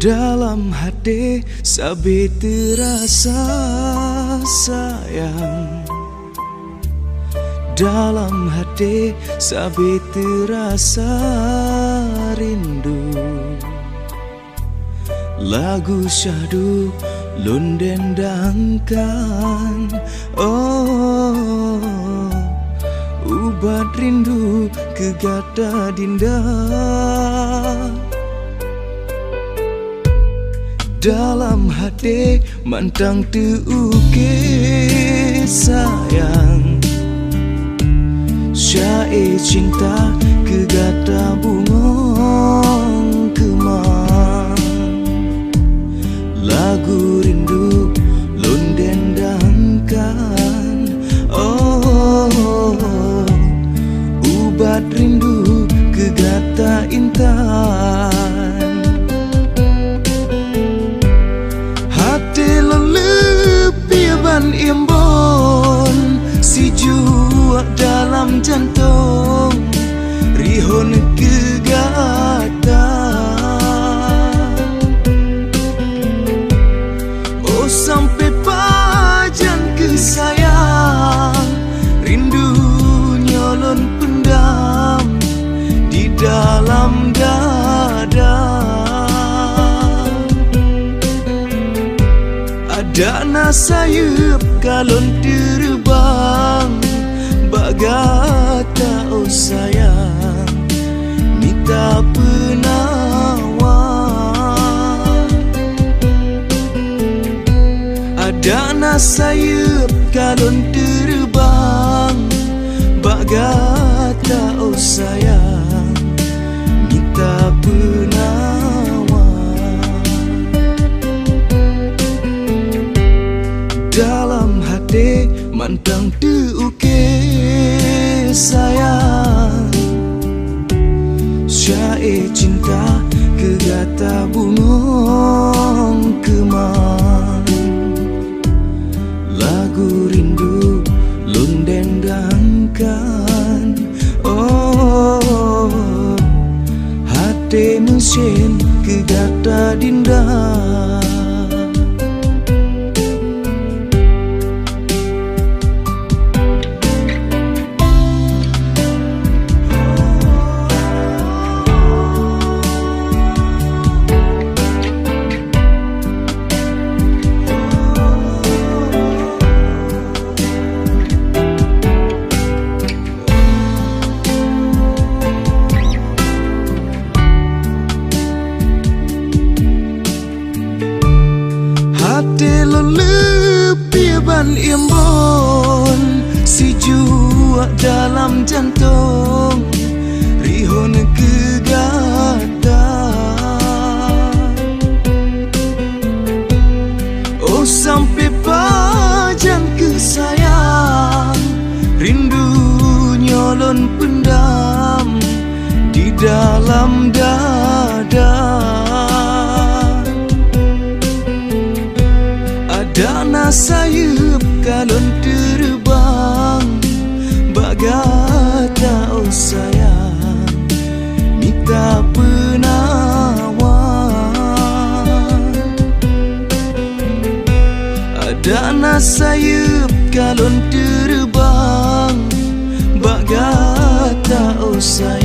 Dalam hati sabi terasa sayang, dalam hati sabi terasa rindu. Lagu syahdu lun dendangkan, oh ubat rindu ke gata dinda. Dalam hati mantang terukir sayang, syair cinta ke gata bungong kemang. Lagu rindu lun dendangkan, oh ubat rindu ke gata intan. Iambon si jua dalam jantung rihon ke gata. Oh sampai pajan ke sayang, rindu nyolon pendam di dalam dada. Ada nasayup kalon terbang bagata oh sayang, minta penawar. Ada nasayup kalon terbang bagata oh sayang, minta penawar. Dalam hati mantang terukir sayang, syair cinta ke gata bungong kemang. Lagu rindu lun dendangkan, oh hati mesin ke gata dinda. Hati lebih ban iambon si jua dalam jantung rihon ke gata. Oh sampai pajan ke sayang, rindu nyolon pendam di dalam dada. Ada nasayup kalon terbang bagata oh sayang, minta penawar. Ada nasayup kalon terbang bagata oh sayang,